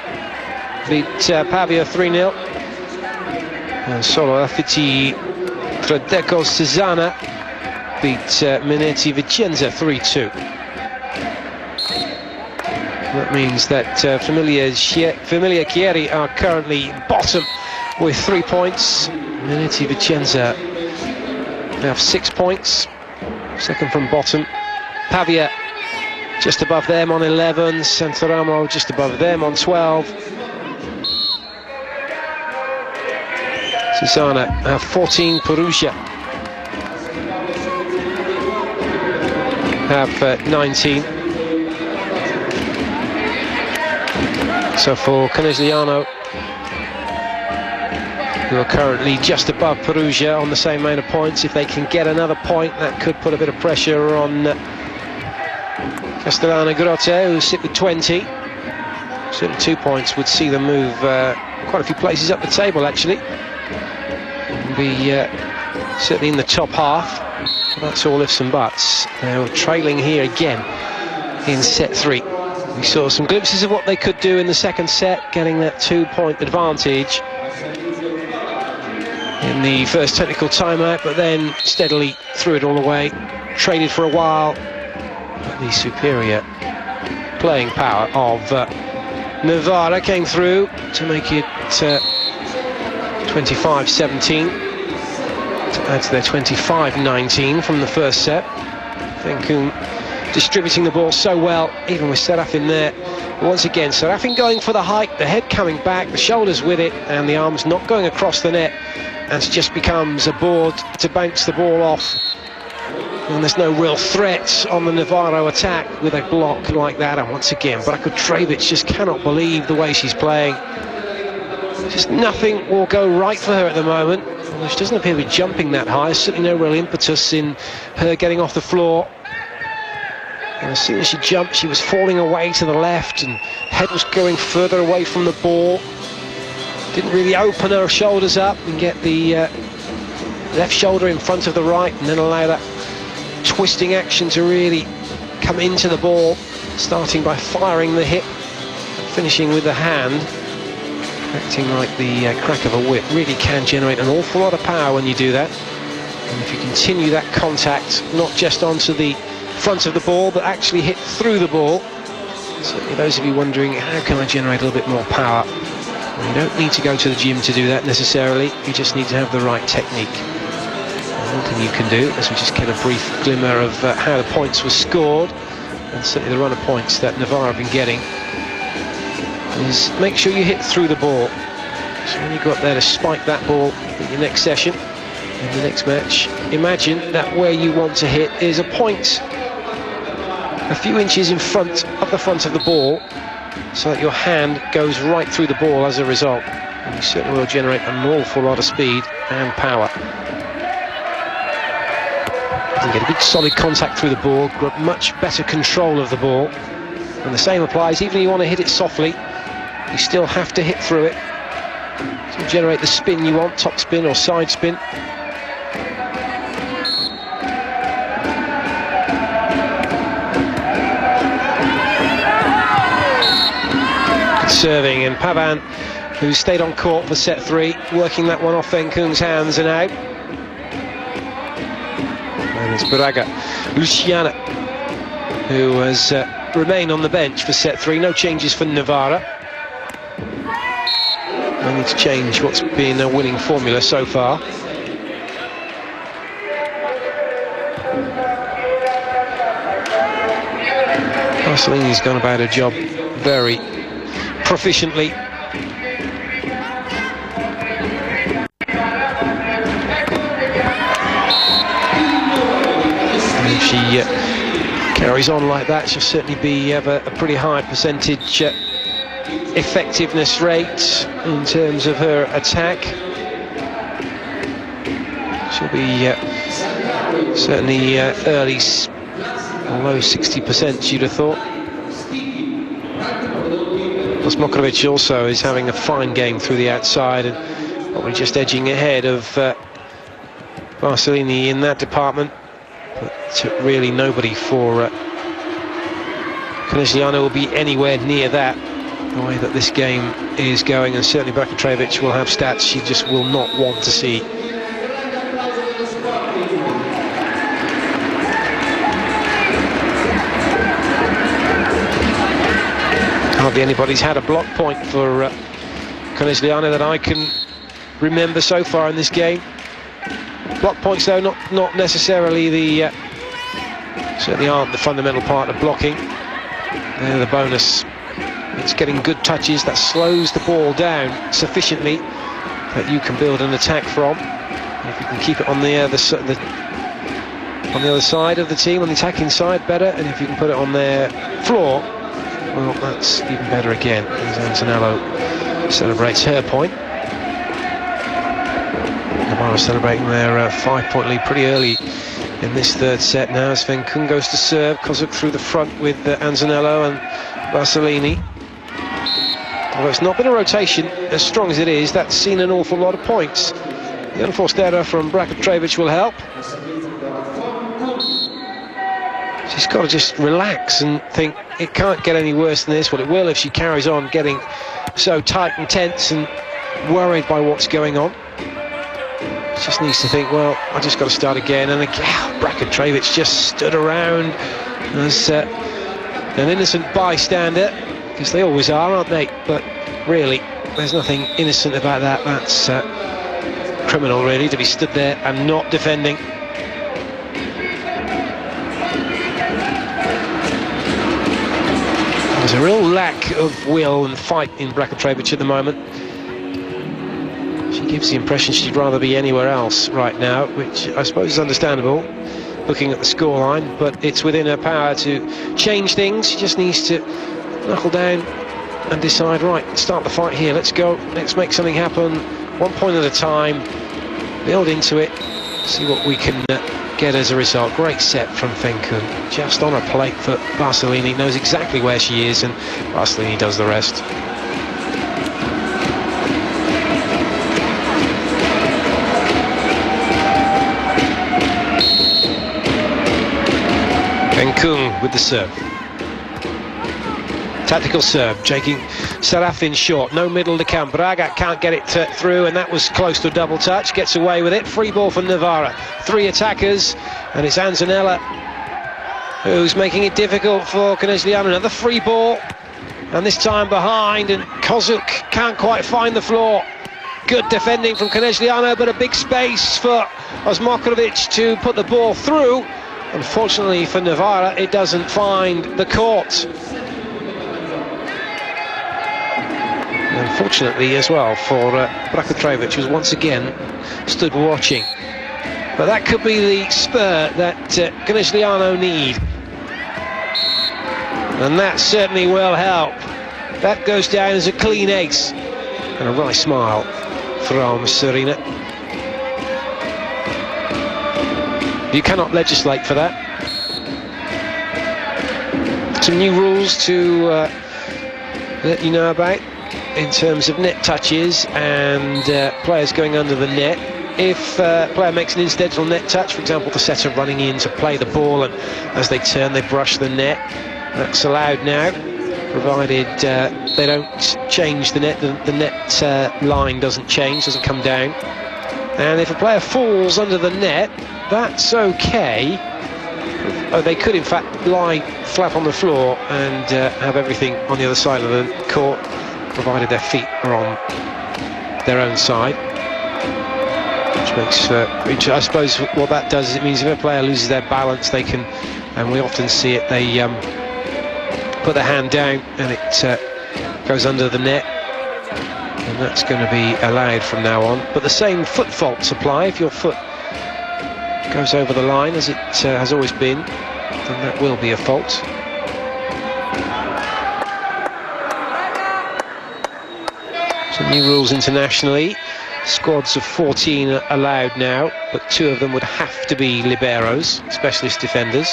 beat Pavia 3-0. And Solo Affiti Tradeco Cesana beat Mineti Vicenza 3-2. That means that Familia Chieri are currently bottom with 3 points. Mineti Vicenza have 6 points, second from bottom. Pavia just above them on 11, Santaramo just above them on 12. Cesana have 14, Perugia have 19. So for Conegliano, who are currently just above Perugia on the same amount of points, if they can get another point, that could put a bit of pressure on Castellana Grotte, who sit with 20. Certainly 2 points would see them move quite a few places up the table, actually. And be certainly in the top half. But that's all ifs and buts. They're trailing here again in set 3. We saw some glimpses of what they could do in the second set, getting that 2-point advantage in the first technical timeout, but then steadily threw it all away, traded for a while. But the superior playing power of Novara came through to make it 25-17, to add to their 25-19 from the first set. Fencun distributing the ball so well, even with Serafin there. Once again, Serafin going for the height, the head coming back, the shoulders with it, and the arms not going across the net, and it just becomes a board to bounce the ball off. And there's no real threat on the Navarro attack with a block like that. And once again, Branko Trevic just cannot believe the way she's playing. Just nothing will go right for her at the moment. Well, she doesn't appear to be jumping that high. There's certainly no real impetus in her getting off the floor. And as soon as she jumped, she was falling away to the left, and head was going further away from the ball. Didn't really open her shoulders up and get the left shoulder in front of the right, and then allow that twisting action to really come into the ball, starting by firing the hip, finishing with the hand. Acting like the crack of a whip really can generate an awful lot of power when you do that. And if you continue that contact, not just onto the front of the ball, but actually hit through the ball. Certainly those of you wondering, how can I generate a little bit more power? Well, you don't need to go to the gym to do that necessarily, you just need to have the right technique. And one thing you can do, as we just get a brief glimmer of how the points were scored, and certainly the run of points that Novara have been getting, is make sure you hit through the ball. So when you go up there to spike that ball in your next session, in the next match, imagine that where you want to hit is a point a few inches in front of the ball, so that your hand goes right through the ball as a result. And you certainly will generate an awful lot of speed and power. You get a good solid contact through the ball, got much better control of the ball. And the same applies, even if you want to hit it softly, you still have to hit through it to generate the spin you want, top spin or side spin. Serving, and Pavan, who stayed on court for set 3, working that one off Fencun's hands and out. And it's Braga Luciana, who has remained on the bench for set 3. No changes for Novara. They need to change what's been a winning formula so far. Marcelini's gone about her job very proficiently. And if she carries on like that, she'll certainly have a pretty high percentage effectiveness rate in terms of her attack. She'll be certainly early, low 60%, you'd have thought. Mokrovic also is having a fine game through the outside, and probably just edging ahead of Marcelini in that department. But really nobody for Conegliano will be anywhere near that. the way that this game is going, and certainly Brakovic will have stats she just will not want to see. Hardly anybody's had a block point for Conegliano that I can remember so far in this game. Block points, though, not necessarily the certainly aren't the fundamental part of blocking. They're the bonus. It's getting good touches that slows the ball down sufficiently that you can build an attack from. And if you can keep it on the other side of the team, on the attacking side, better. And if you can put it on their floor, well, that's even better again. As Antonello celebrates her point. Novara celebrating their 5-point lead pretty early in this third set now, as Fenkun goes to serve. Kozuk through the front with Antonello and Basilini. Although it's not been a rotation as strong as it is, that's seen an awful lot of points. The unforced error from Brakovic will help. She's got to just relax and think it can't get any worse than this. Well, it will if she carries on getting so tight and tense and worried by what's going on. She just needs to think, well, I just got to start again. And Brakovic just stood around as an innocent bystander, because they always are, aren't they? But really, there's nothing innocent about that. That's criminal, really, to be stood there and not defending. There's a real lack of will and fight in Brakovic at the moment. She gives the impression she'd rather be anywhere else right now, which I suppose is understandable, looking at the scoreline, but it's within her power to change things. She just needs to knuckle down and decide, right, start the fight here, let's go, let's make something happen, 1 point at a time, build into it, see what we can get as a result. Great set from Fenkun, just on a plate for Basilini, knows exactly where she is, and Basilini does the rest. Fenkun with the serve. Tactical serve, taking Serafin short, no middle to come. Braga can't get it through, and that was close to a double touch, gets away with it. Free ball for Novara, 3 attackers, and it's Antonella who's making it difficult for Conegliano. Another free ball, and this time behind, and Kozuk can't quite find the floor. Good defending from Conegliano, but a big space for Osmokrovic to put the ball through. Unfortunately for Novara, it doesn't find the court. Unfortunately as well for Brakovic, who's once again stood watching. But that could be the spur that Conegliano need. And that certainly will help. That goes down as a clean ace. And a nice smile from Serena. You cannot legislate for that. Some new rules to let you know about in terms of net touches and players going under the net. If a player makes an incidental net touch, for example, the setter running in to play the ball, and as they turn they brush the net, that's allowed now, provided they don't change the net. The net line doesn't change, doesn't come down. And if a player falls under the net, that's okay. They could in fact lie flat on the floor and have everything on the other side of the court, provided their feet are on their own side. Which makes, I suppose what that does is it means if a player loses their balance, they can, and we often see it, they put their hand down and it goes under the net. And that's going to be allowed from now on. But the same foot faults apply. If your foot goes over the line, as it has always been, then that will be a fault. Some new rules internationally. Squads of 14 are allowed now, but 2 of them would have to be liberos, specialist defenders.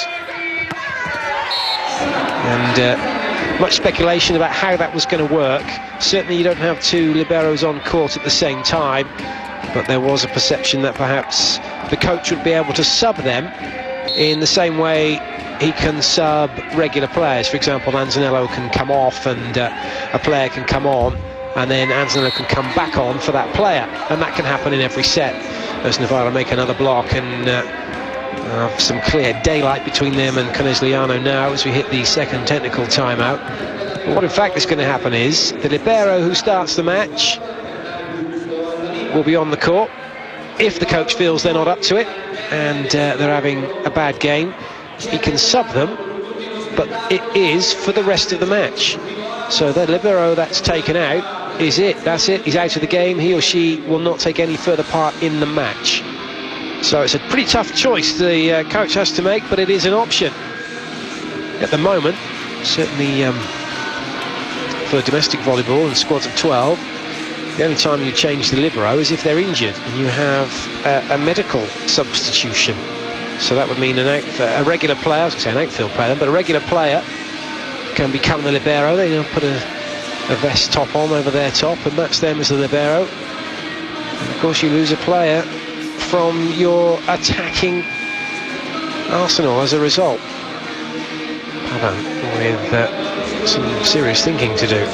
And much speculation about how that was going to work. Certainly you don't have 2 liberos on court at the same time, but there was a perception that perhaps the coach would be able to sub them in the same way he can sub regular players. For example, Anzanello can come off and a player can come on, and then Anzanello can come back on for that player, and that can happen in every set as Novara make another block and have some clear daylight between them and Conegliano now as we hit the second technical timeout. But what in fact is going to happen is the libero who starts the match will be on the court if the coach feels they're not up to it and they're having a bad game. He can sub them, but it is for the rest of the match. So the libero that's taken out is it. That's it. He's out of the game. He or she will not take any further part in the match. So it's a pretty tough choice the coach has to make, but it is an option at the moment. Certainly for domestic volleyball and squads of 12, the only time you change the libero is if they're injured and you have a medical substitution. So that would mean a regular player, I was going to say an outfield player, but a regular player can become the libero. They put a vest top on over their top and match them as the libero. And of course you lose a player from your attacking arsenal as a result. Pavan with some serious thinking to do.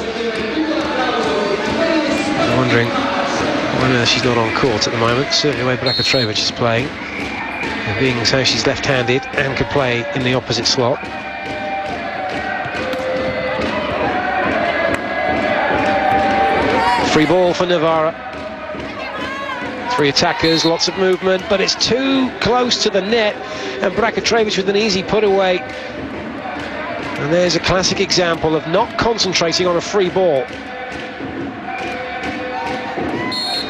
I'm wondering why she's not on court at the moment. Certainly the way Brakatrevich is playing, and being so she's left-handed and can play in the opposite slot. Free ball for Novara. 3 attackers, lots of movement, but it's too close to the net, and Brakatrevich with an easy put away. And there's a classic example of not concentrating on a free ball.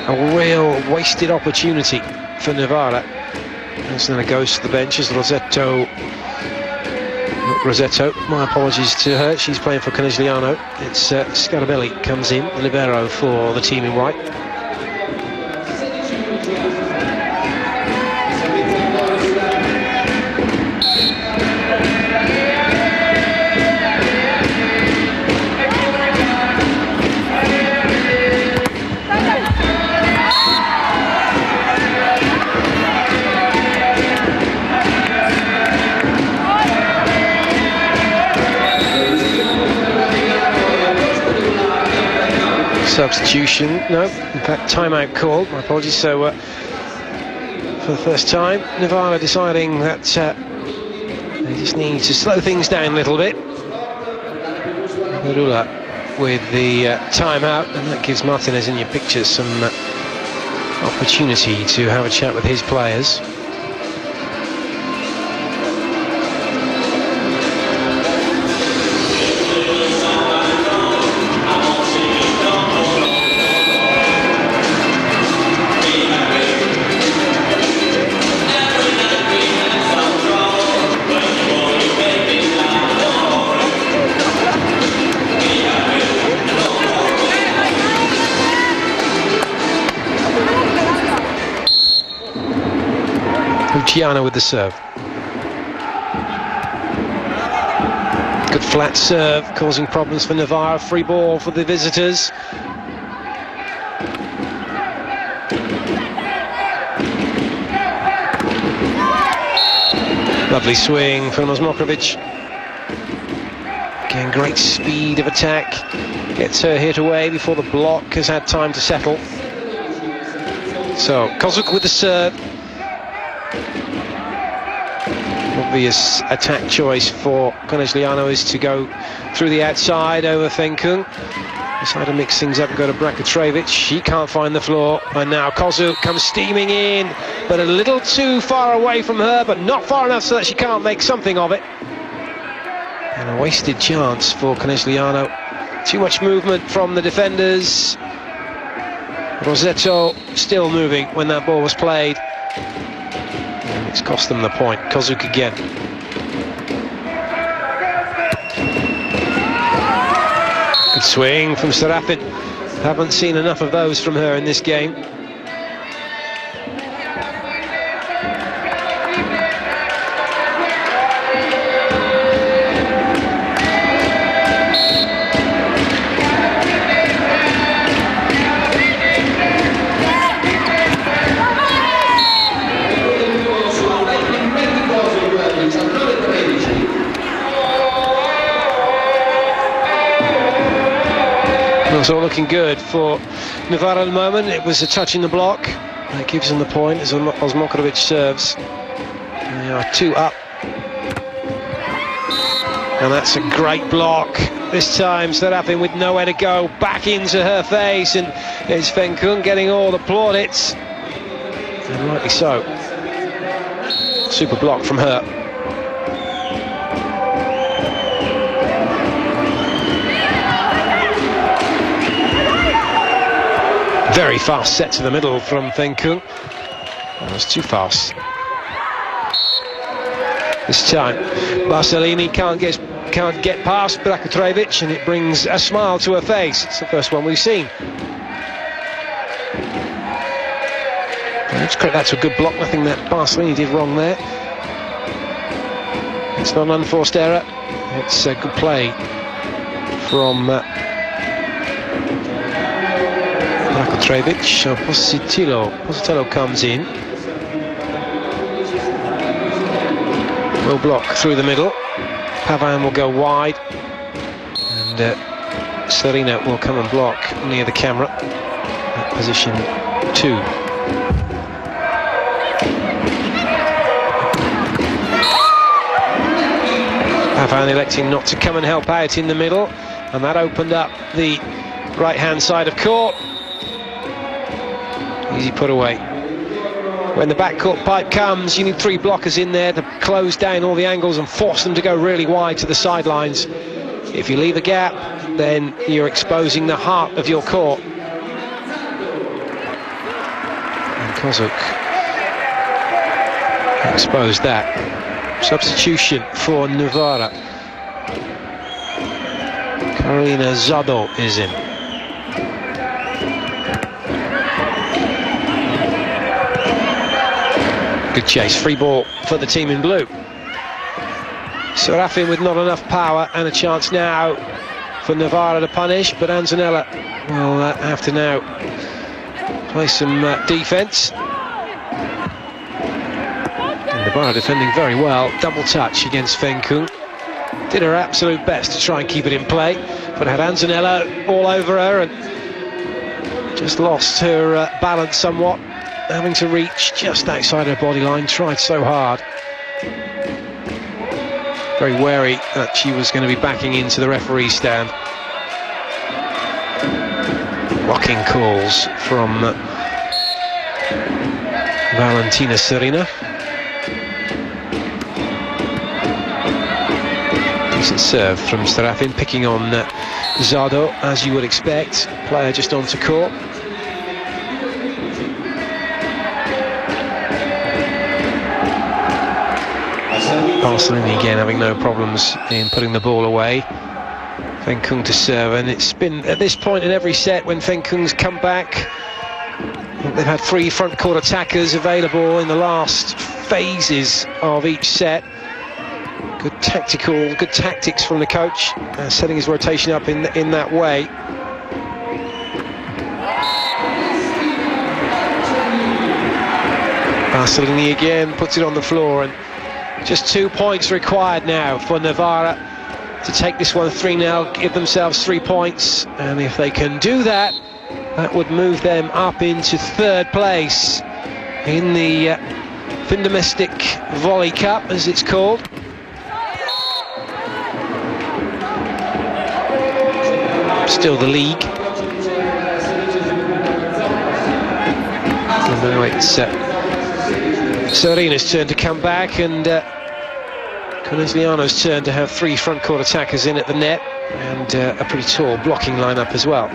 A real wasted opportunity for Novara. And then it goes to the bench as Rosetto, my apologies to her, she's playing for Conegliano. It's Scarabelli comes in, the libero for the team in white. Substitution, no, in fact timeout called, my apologies. So for the first time Novara deciding that they just need to slow things down a little bit. Rula with the timeout, and that gives Martinez in your pictures some opportunity to have a chat with his players. Luciano with the serve. Good flat serve, causing problems for Novara. Free ball for the visitors. Lovely swing from Osmokrovic. Again, great speed of attack. Gets her hit away before the block has had time to settle. So, Kozuk with the serve. Obvious attack choice for Conegliano is to go through the outside over Fenkung. Decide to mix things up and go to Brakatrevich. She can't find the floor, and now Kozuk comes steaming in, but a little too far away from her, but not far enough so that she can't make something of it. And a wasted chance for Conegliano. Too much movement from the defenders. Rosetto still moving when that ball was played. It's cost them the point. Kozuk again. Good swing from Serafin. Haven't seen enough of those from her in this game. It's all looking good for Novara at the moment. It was a touch in the block. That gives them the point as Osmokrovic serves. They are 2 up. And that's a great block. This time Serafin with nowhere to go, back into her face, and it's Fenkung getting all the plaudits. And rightly so. Super block from her. Very fast set to the middle from Fenkung. That was too fast. This time Barcelini can't get past Brakotrovic, and it brings a smile to her face. It's the first one we've seen. Let's credit that to a good block. Nothing that Barcelini did wrong there. It's not an unforced error. It's a good play from Brakotrovic. Positilo comes in. Will block through the middle. Pavan will go wide, and Serena will come and block near the camera at position 2. Pavan electing not to come and help out in the middle, and that opened up the right-hand side of court. Easy put away. When the backcourt pipe comes, you need 3 blockers in there to close down all the angles and force them to go really wide to the sidelines. If you leave a gap, then you're exposing the heart of your court. And Kozuk exposed that. Substitution for Novara. Karolina Zado is in. Good chase, free ball for the team in blue. Serafin with not enough power, and a chance now for Novara to punish, but Antonella will have to now play some defence. Novara defending very well, double touch against Fenkung. Did her absolute best to try and keep it in play, but had Antonella all over her and just lost her balance somewhat, having to reach just outside her body line. Tried so hard. Very wary that she was going to be backing into the referee stand. Blocking calls from Valentina Serena. Decent serve from Serafin, picking on Zado, as you would expect. Player just onto court. Barcelona again having no problems in putting the ball away. Fenkung to serve, and it's been at this point in every set when Fenkung's come back. They've had 3 front court attackers available in the last phases of each set. Good tactics from the coach, setting his rotation up in that way. Barcelona again puts it on the floor, and just 2 points required now for Novara to take this one 3-0, give themselves 3 points, and if they can do that, that would move them up into 3rd place in the Findomestic Volley Cup, as it's called. Still the league. And now it's Serena's turn to come back, and Conegliano's turn to have 3 front court attackers in at the net, and a pretty tall blocking lineup as well.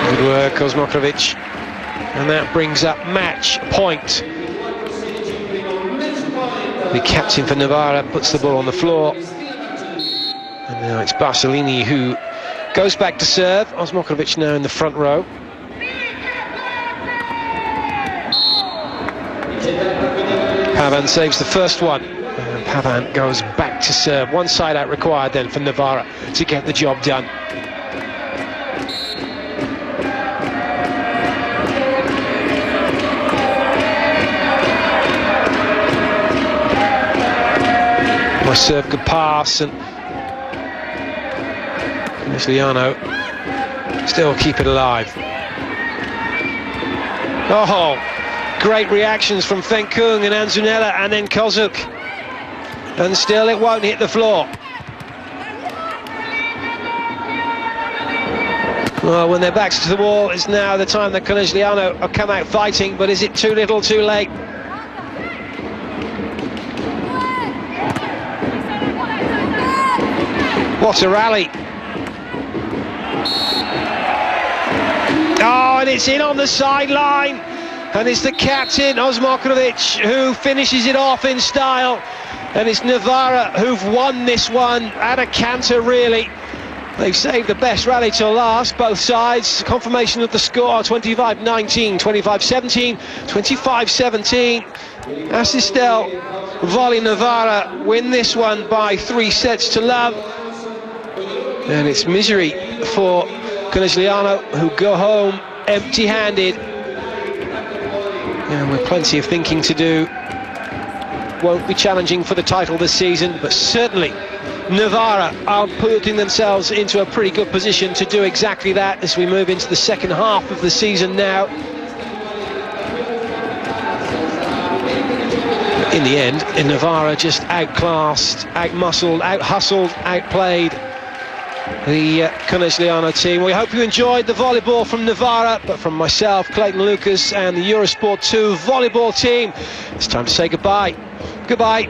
Good work, Osmokrovic, and that brings up match point. The captain for Novara puts the ball on the floor, and now it's Barcelini who goes back to serve. Osmokrovic now in the front row. Pavan saves the first one, and Pavan goes back to serve. 1 side out required then for Novara to get the job done. Nice serve, good pass, and Conegliano still keep it alive. Oh, great reactions from Fenkung and Anzunella, and then Kozuk, and still it won't hit the floor. Well, when their backs to the wall, it's now the time that Conegliano have come out fighting, but is it too little, too late? What a rally. Oh, and it's in on the sideline, and it's the captain, Osmokrovic, who finishes it off in style, and it's Novara who've won this one at a canter, really. They've saved the best rally till last, both sides. Confirmation of the score, 25-19, 25-17, 25-17. Assistel, Volley, Novara win this one by 3 sets to love. And it's misery for Conegliano, who go home empty-handed. And with plenty of thinking to do. Won't be challenging for the title this season, but certainly Novara are putting themselves into a pretty good position to do exactly that as we move into the second half of the season now. In the end, Novara just outclassed, outmuscled, out-hustled, outplayed the Conegliano team. We hope you enjoyed the volleyball from Novara, but from myself, Clayton Lucas, and the Eurosport 2 volleyball team, it's time to say goodbye. Goodbye.